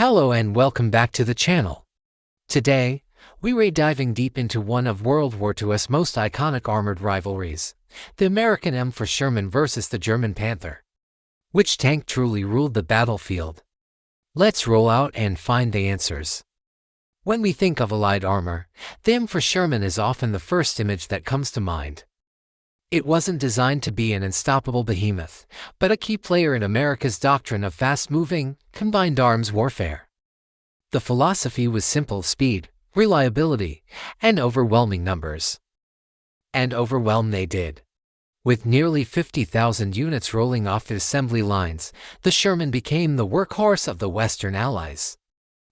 Hello and welcome back to the channel. Today, we're diving deep into one of World War II's most iconic armored rivalries, the American M4 Sherman versus the German Panther. Which tank truly ruled the battlefield? Let's roll out and find the answers. When we think of Allied armor, the M4 Sherman is often the first image that comes to mind. It wasn't designed to be an unstoppable behemoth, but a key player in America's doctrine of fast-moving, combined arms warfare. The philosophy was simple: speed, reliability, and overwhelming numbers. And overwhelm they did. With nearly 50,000 units rolling off the assembly lines, the Sherman became the workhorse of the Western Allies.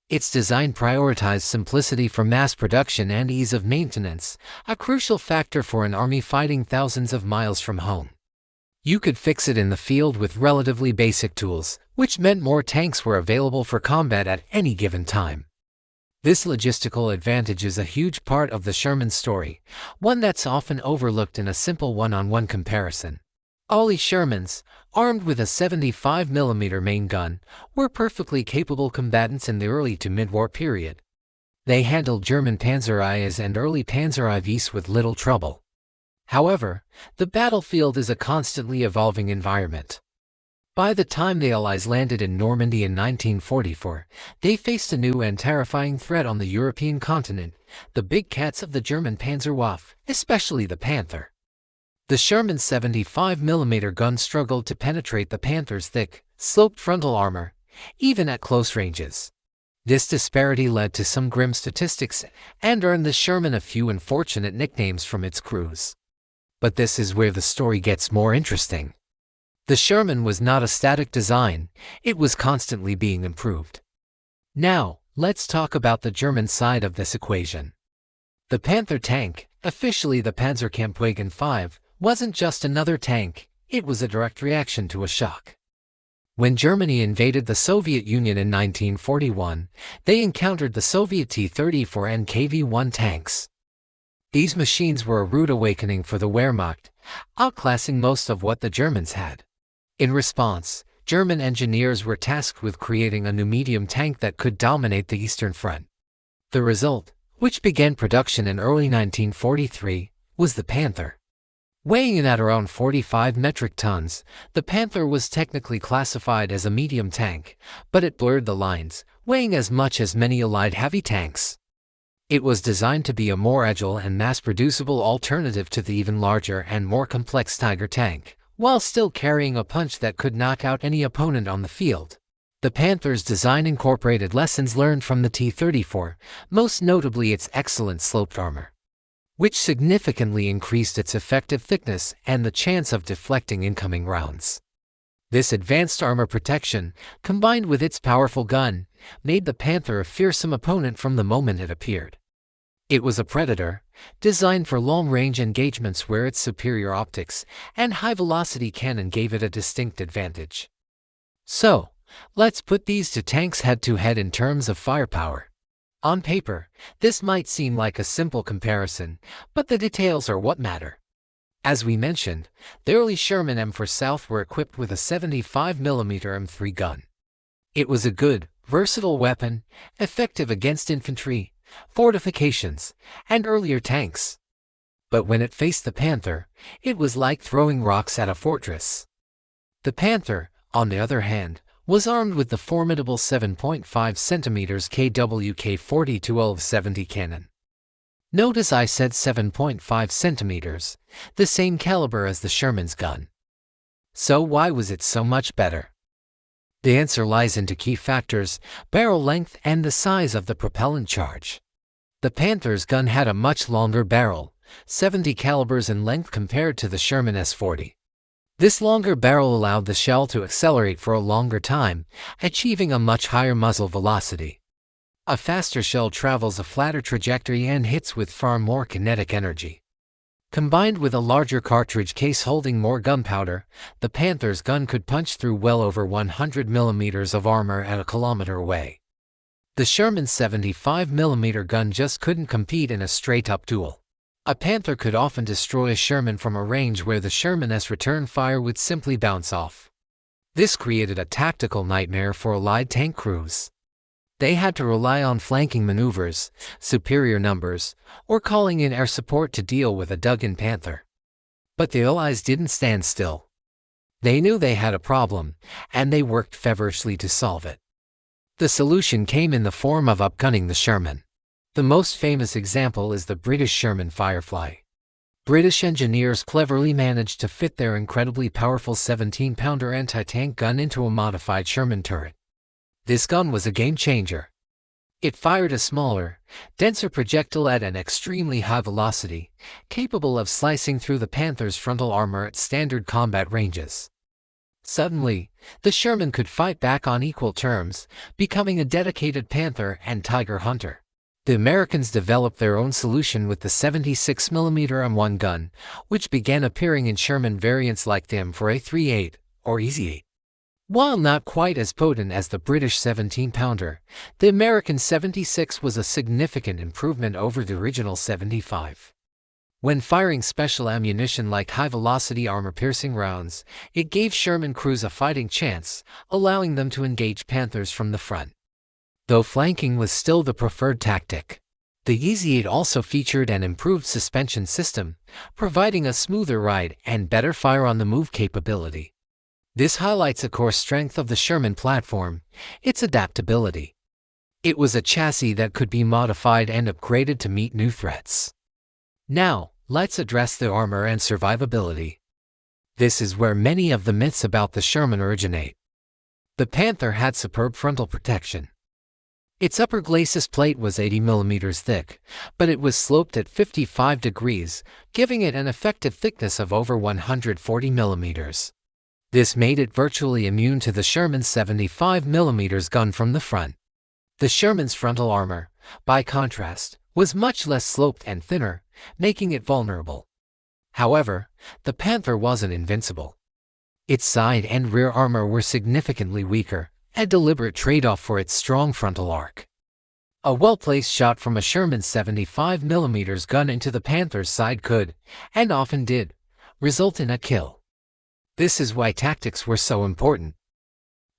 Its design prioritized simplicity for mass production and ease of maintenance, a crucial factor for an army fighting thousands of miles from home. You could fix it in the field with relatively basic tools, which meant more tanks were available for combat at any given time. This logistical advantage is a huge part of the Sherman story, one that's often overlooked in a simple one-on-one comparison. Ollie Shermans, armed with a 75mm main gun, were perfectly capable combatants in the early to mid-war period. They handled German Panzer IIs and early Panzer IVs with little trouble. However, the battlefield is a constantly evolving environment. By the time the Allies landed in Normandy in 1944, they faced a new and terrifying threat on the European continent: the big cats of the German Panzerwaffe, especially the Panther. The Sherman's 75mm gun struggled to penetrate the Panther's thick, sloped frontal armor, even at close ranges. This disparity led to some grim statistics and earned the Sherman a few unfortunate nicknames from its crews. But this is where the story gets more interesting. The Sherman was not a static design, it was constantly being improved. Now, let's talk about the German side of this equation. The Panther tank, officially the Panzerkampfwagen 5, wasn't just another tank, it was a direct reaction to a shock. When Germany invaded the Soviet Union in 1941, they encountered the Soviet T-34 and KV-1 tanks. These machines were a rude awakening for the Wehrmacht, outclassing most of what the Germans had. In response, German engineers were tasked with creating a new medium tank that could dominate the Eastern Front. The result, which began production in early 1943, was the Panther. Weighing in at around 45 metric tons, the Panther was technically classified as a medium tank, but it blurred the lines, weighing as much as many Allied heavy tanks. It was designed to be a more agile and mass-producible alternative to the even larger and more complex Tiger tank, while still carrying a punch that could knock out any opponent on the field. The Panther's design incorporated lessons learned from the T-34, most notably its excellent sloped armor, which significantly increased its effective thickness and the chance of deflecting incoming rounds. This advanced armor protection, combined with its powerful gun, made the Panther a fearsome opponent from the moment it appeared. It was a predator, designed for long-range engagements where its superior optics and high-velocity cannon gave it a distinct advantage. So, let's put these two tanks head-to-head in terms of firepower. On paper, this might seem like a simple comparison, but the details are what matter. As we mentioned, the early Sherman M4 South were equipped with a 75mm M3 gun. It was a good, versatile weapon, effective against infantry, fortifications, and earlier tanks. But when it faced the Panther, it was like throwing rocks at a fortress. The Panther, on the other hand, was armed with the formidable 7.5 cm KWK-40 1270 cannon. Notice I said 7.5 centimeters, the same caliber as the Sherman's gun. So why was it so much better? The answer lies into key factors: barrel length and the size of the propellant charge. The Panther's gun had a much longer barrel, 70 calibers in length compared to the Sherman S-40. This longer barrel allowed the shell to accelerate for a longer time, achieving a much higher muzzle velocity. A faster shell travels a flatter trajectory and hits with far more kinetic energy. Combined with a larger cartridge case holding more gunpowder, the Panther's gun could punch through well over 100mm of armor at a kilometer away. The Sherman's 75mm gun just couldn't compete in a straight-up duel. A Panther could often destroy a Sherman from a range where the Sherman's return fire would simply bounce off. This created a tactical nightmare for Allied tank crews. They had to rely on flanking maneuvers, superior numbers, or calling in air support to deal with a dug-in Panther. But the Allies didn't stand still. They knew they had a problem, and they worked feverishly to solve it. The solution came in the form of upgunning the Sherman. The most famous example is the British Sherman Firefly. British engineers cleverly managed to fit their incredibly powerful 17-pounder anti-tank gun into a modified Sherman turret. This gun was a game-changer. It fired a smaller, denser projectile at an extremely high velocity, capable of slicing through the Panther's frontal armor at standard combat ranges. Suddenly, the Sherman could fight back on equal terms, becoming a dedicated Panther and Tiger hunter. The Americans developed their own solution with the 76mm M1 gun, which began appearing in Sherman variants like the M4A38 or Easy 8. While not quite as potent as the British 17-pounder, the American 76 was a significant improvement over the original 75. When firing special ammunition like high-velocity armor-piercing rounds, it gave Sherman crews a fighting chance, allowing them to engage Panthers from the front. Though flanking was still the preferred tactic, the Easy 8 also featured an improved suspension system, providing a smoother ride and better fire-on-the-move capability. This highlights a core strength of the Sherman platform, its adaptability. It was a chassis that could be modified and upgraded to meet new threats. Now, let's address the armor and survivability. This is where many of the myths about the Sherman originate. The Panther had superb frontal protection. Its upper glacis plate was 80mm thick, but it was sloped at 55 degrees, giving it an effective thickness of over 140mm. This made it virtually immune to the Sherman's 75mm gun from the front. The Sherman's frontal armor, by contrast, was much less sloped and thinner, making it vulnerable. However, the Panther wasn't invincible. Its side and rear armor were significantly weaker, a deliberate trade-off for its strong frontal arc. A well-placed shot from a Sherman's 75mm gun into the Panther's side could, and often did, result in a kill. This is why tactics were so important.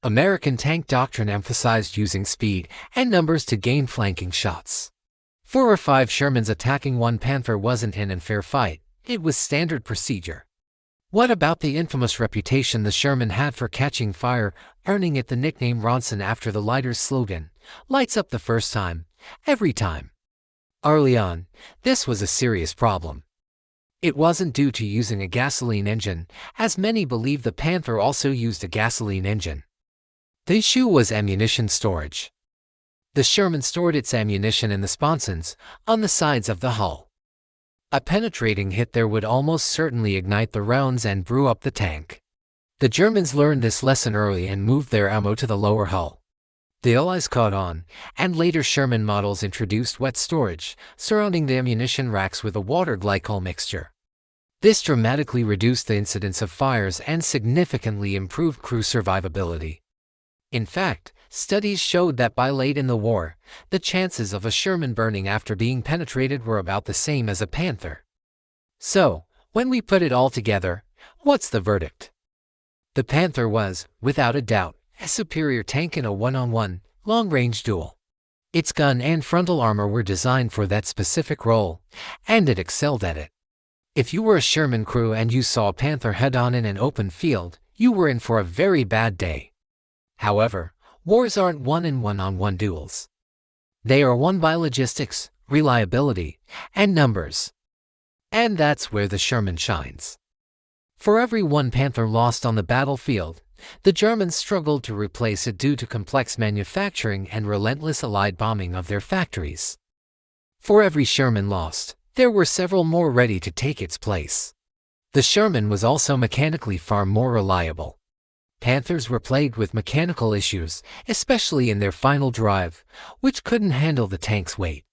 American tank doctrine emphasized using speed and numbers to gain flanking shots. 4 or 5 Shermans attacking one Panther wasn't an unfair fight, it was standard procedure. What about the infamous reputation the Sherman had for catching fire, earning it the nickname Ronson after the lighter's slogan, "Lights up the first time, every time"? Early on, this was a serious problem. It wasn't due to using a gasoline engine, as many believe the Panther also used a gasoline engine. The issue was ammunition storage. The Sherman stored its ammunition in the sponsons, on the sides of the hull. A penetrating hit there would almost certainly ignite the rounds and brew up the tank. The Germans learned this lesson early and moved their ammo to the lower hull. The Allies caught on, and later Sherman models introduced wet storage, surrounding the ammunition racks with a water glycol mixture. This dramatically reduced the incidence of fires and significantly improved crew survivability. In fact, studies showed that by late in the war, the chances of a Sherman burning after being penetrated were about the same as a Panther. So, when we put it all together, what's the verdict? The Panther was, without a doubt, a superior tank in a one-on-one, long-range duel. Its gun and frontal armor were designed for that specific role, and it excelled at it. If you were a Sherman crew and you saw a Panther head-on in an open field, you were in for a very bad day. However, wars aren't won in one-on-one duels. They are won by logistics, reliability, and numbers. And that's where the Sherman shines. For every one Panther lost on the battlefield, the Germans struggled to replace it due to complex manufacturing and relentless Allied bombing of their factories. For every Sherman lost, there were several more ready to take its place. The Sherman was also mechanically far more reliable. Panthers were plagued with mechanical issues, especially in their final drive, which couldn't handle the tank's weight.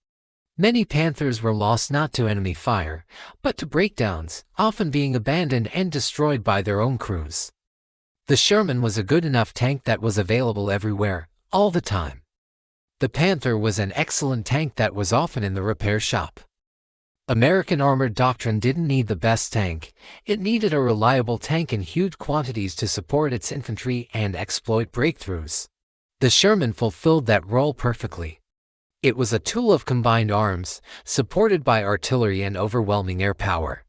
Many Panthers were lost not to enemy fire, but to breakdowns, often being abandoned and destroyed by their own crews. The Sherman was a good enough tank that was available everywhere, all the time. The Panther was an excellent tank that was often in the repair shop. American armored doctrine didn't need the best tank, it needed a reliable tank in huge quantities to support its infantry and exploit breakthroughs. The Sherman fulfilled that role perfectly. It was a tool of combined arms, supported by artillery and overwhelming air power.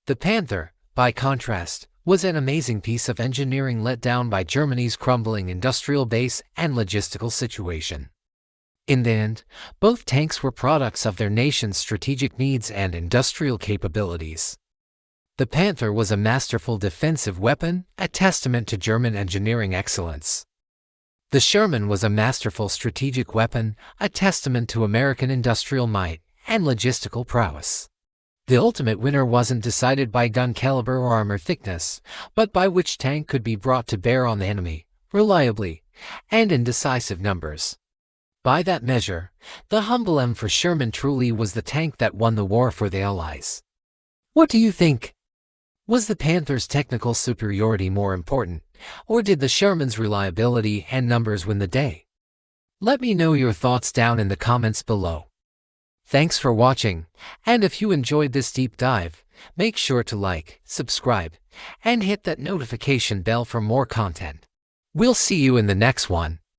The Panther, by contrast, was an amazing piece of engineering let down by Germany's crumbling industrial base and logistical situation. In the end, both tanks were products of their nation's strategic needs and industrial capabilities. The Panther was a masterful defensive weapon, a testament to German engineering excellence. The Sherman was a masterful strategic weapon, a testament to American industrial might and logistical prowess. The ultimate winner wasn't decided by gun caliber or armor thickness, but by which tank could be brought to bear on the enemy, reliably, and in decisive numbers. By that measure, the humble M4 Sherman truly was the tank that won the war for the Allies. What do you think? Was the Panther's technical superiority more important, or did the Sherman's reliability and numbers win the day? Let me know your thoughts down in the comments below. Thanks for watching, and if you enjoyed this deep dive, make sure to like, subscribe, and hit that notification bell for more content. We'll see you in the next one.